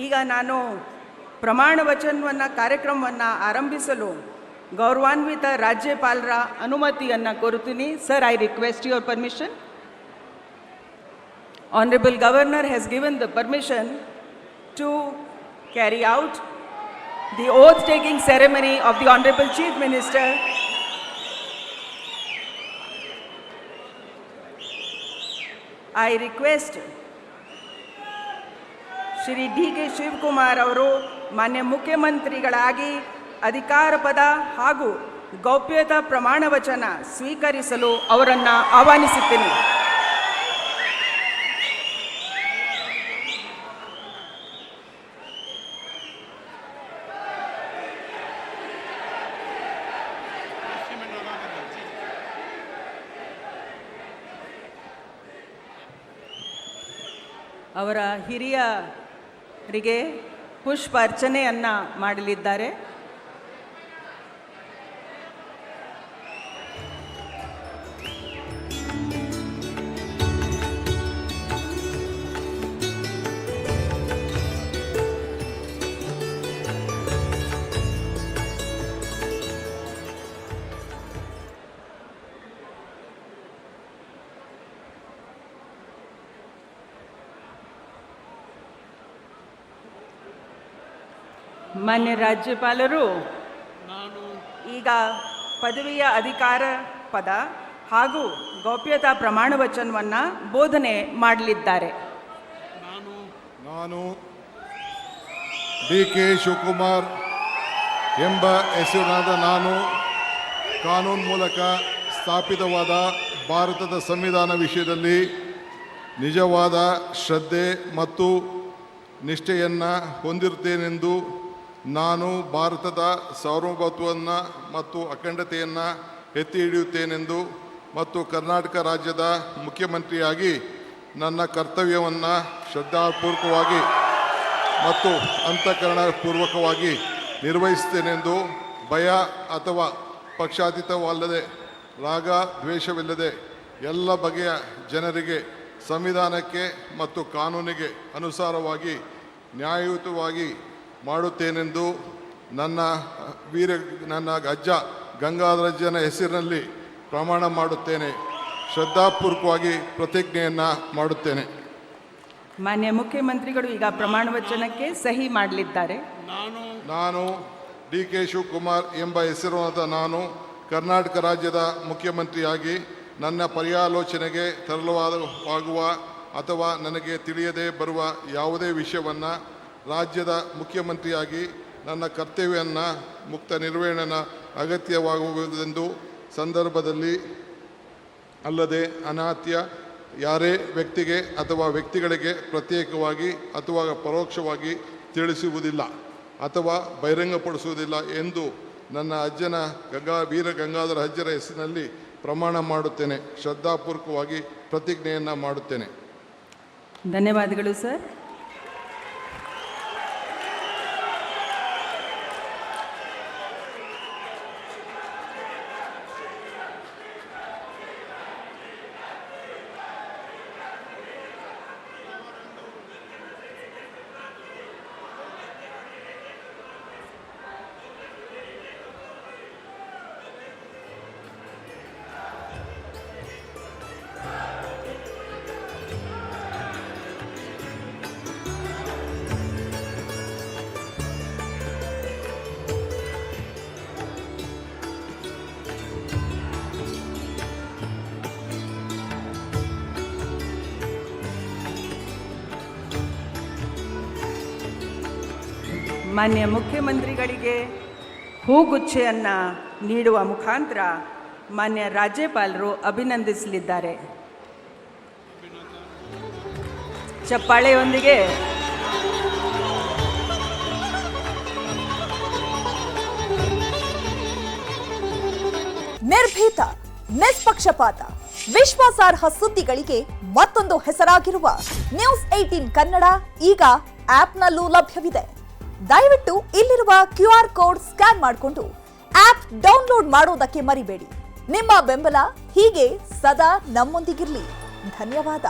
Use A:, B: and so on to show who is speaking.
A: ಈಗ ನಾನು ಪ್ರಮಾಣ ವಚನವನ್ನು ಕಾರ್ಯಕ್ರಮವನ್ನು ಆರಂಭಿಸಲು ಗೌರವಾನ್ವಿತ ರಾಜ್ಯಪಾಲರ ಅನುಮತಿಯನ್ನು ಕೋರುತ್ತೀನಿ. Sir, I request your permission. Honorable Governor has given the permission to carry out the oath-taking ceremony of the Honorable Chief Minister. I request Shri D.K. Shivakumar ಅವರು ಮಾನ್ಯ ಮುಖ್ಯಮಂತ್ರಿಗಳಾಗಿ ಅಧಿಕಾರ ಪದ ಹಾಗೂ ಗೌಪ್ಯತಾ ಪ್ರಮಾಣ ವಚನ ಸ್ವೀಕರಿಸಲು ಅವರನ್ನು ಆಹ್ವಾನಿಸುತ್ತೇನೆ. ಅವರ ಹಿರಿಯರಿಗೆ ಪುಷ್ಪ ಅರ್ಚನೆಯನ್ನು ಮಾಡಲಿದ್ದಾರೆ. ಮಾನ್ಯ ರಾಜ್ಯಪಾಲರು ಈಗ ಪದವಿಯ ಅಧಿಕಾರ ಪದ ಹಾಗೂ ಗೌಪ್ಯತಾ ಪ್ರಮಾಣ ವಚನವನ್ನು ಬೋಧನೆ ಮಾಡಲಿದ್ದಾರೆ.
B: ನಾನು D.K. ಶಿವಕುಮಾರ್ ಎಂಬ ಹೆಸರಿನಾದ ನಾನು ಕಾನೂನು ಮೂಲಕ ಸ್ಥಾಪಿತವಾದ ಭಾರತದ ಸಂವಿಧಾನ ವಿಷಯದಲ್ಲಿ ನಿಜವಾದ ಶ್ರದ್ಧೆ ಮತ್ತು ನಿಷ್ಠೆಯನ್ನು ಹೊಂದಿರುತ್ತೇನೆಂದು ನಾನು ಭಾರತದ ಸಾರ್ವಭೌಮತ್ವವನ್ನು ಮತ್ತು ಅಖಂಡತೆಯನ್ನು ಎತ್ತಿ ಹಿಡಿಯುತ್ತೇನೆಂದು ಮತ್ತು ಕರ್ನಾಟಕ ರಾಜ್ಯದ ಮುಖ್ಯಮಂತ್ರಿಯಾಗಿ ನನ್ನ ಕರ್ತವ್ಯವನ್ನು ಶ್ರದ್ಧಾಪೂರ್ವಕವಾಗಿ ಮತ್ತು ಅಂತಃಕರಣಪೂರ್ವಕವಾಗಿ ನಿರ್ವಹಿಸುತ್ತೇನೆಂದು ಭಯ ಅಥವಾ ಪಕ್ಷಾತೀತವಲ್ಲದೆ ರಾಗ ದ್ವೇಷವಿಲ್ಲದೆ ಎಲ್ಲ ಬಗೆಯ ಜನರಿಗೆ ಸಂವಿಧಾನಕ್ಕೆ ಮತ್ತು ಕಾನೂನಿಗೆ ಅನುಸಾರವಾಗಿ ನ್ಯಾಯಯುತವಾಗಿ ಮಾಡುತ್ತೇನೆಂದು ನನ್ನ ಅಜ್ಜ ಗಂಗಾಧರಜ್ಜನ ಹೆಸರಿನಲ್ಲಿ ಪ್ರಮಾಣ ಮಾಡುತ್ತೇನೆ. ಶ್ರದ್ಧಾಪೂರ್ವಕವಾಗಿ ಪ್ರತಿಜ್ಞೆಯನ್ನು ಮಾಡುತ್ತೇನೆ.
A: ಮಾನ್ಯ ಮುಖ್ಯಮಂತ್ರಿಗಳು ಈಗ ಪ್ರಮಾಣ ವಚನಕ್ಕೆ ಸಹಿ ಮಾಡಲಿದ್ದಾರೆ.
B: ನಾನು D.K. ಶಿವಕುಮಾರ್ ಎಂಬ ಹೆಸರಾದ ನಾನು ಕರ್ನಾಟಕ ರಾಜ್ಯದ ಮುಖ್ಯಮಂತ್ರಿಯಾಗಿ ನನ್ನ ಪರ್ಯಾಲೋಚನೆಗೆ ತರಲಾಗುವ ಅಥವಾ ನನಗೆ ತಿಳಿಯದೇ ಬರುವ ಯಾವುದೇ ವಿಷಯವನ್ನು ರಾಜ್ಯದ ಮುಖ್ಯಮಂತ್ರಿಯಾಗಿ ನನ್ನ ಕರ್ತವ್ಯವನ್ನು ಮುಕ್ತ ನಿರ್ವಹಣೆಯ ಅಗತ್ಯವಾಗುವುದೆಂದು ಸಂದರ್ಭದಲ್ಲಿ ಅಲ್ಲದೆ ಅನಾತ್ಯ ಯಾರೇ ವ್ಯಕ್ತಿಗೆ ಅಥವಾ ವ್ಯಕ್ತಿಗಳಿಗೆ ಪ್ರತ್ಯೇಕವಾಗಿ ಅಥವಾ ಪರೋಕ್ಷವಾಗಿ ತಿಳಿಸುವುದಿಲ್ಲ ಅಥವಾ ಬಹಿರಂಗಪಡಿಸುವುದಿಲ್ಲ ಎಂದು ನನ್ನ ಅಜ್ಜನ ವೀರ ಗಂಗಾಧರ ಅಜ್ಜರ ಹೆಸರಿನಲ್ಲಿ ಪ್ರಮಾಣ ಮಾಡುತ್ತೇನೆ. ಶ್ರದ್ಧಾಪೂರ್ವಕವಾಗಿ ಪ್ರತಿಜ್ಞೆಯನ್ನು ಮಾಡುತ್ತೇನೆ.
A: ಧನ್ಯವಾದಗಳು ಸರ್. ಮಾನ್ಯ ಮುಖ್ಯಮಂತ್ರಿಗಳಿಗೆ ಹೂಗುಚ್ಛೆಯನ್ನು ನೀಡುವ ಮುಖಾಂತರ ಮಾನ್ಯ ರಾಜ್ಯಪಾಲರು ಅಭಿನಂದಿಸಲಿದ್ದಾರೆ. ಚಪ್ಪಾಳೆಯೊಂದಿಗೆ
C: ನಿರ್ಭೀತ, ನಿಷ್ಪಕ್ಷಪಾತ, ವಿಶ್ವಾಸಾರ್ಹ ಸುದ್ದಿಗಳಿಗೆ ಮತ್ತೊಂದು ಹೆಸರಾಗಿರುವ ನ್ಯೂಸ್ 18 ಕನ್ನಡ ಈಗ ಆಪ್ನಲ್ಲೂ ಲಭ್ಯವಿದೆ. ದಯವಿಟ್ಟು ಇಲ್ಲಿರುವ QR ಕೋಡ್ ಸ್ಕ್ಯಾನ್ ಮಾಡಿಕೊಂಡು ಆಪ್ ಡೌನ್ಲೋಡ್ ಮಾಡೋದಕ್ಕೆ ಮರಿಬೇಡಿ. ನಿಮ್ಮ ಬೆಂಬಲ ಹೀಗೆ ಸದಾ ನಮ್ಮೊಂದಿಗಿರಲಿ. ಧನ್ಯವಾದ.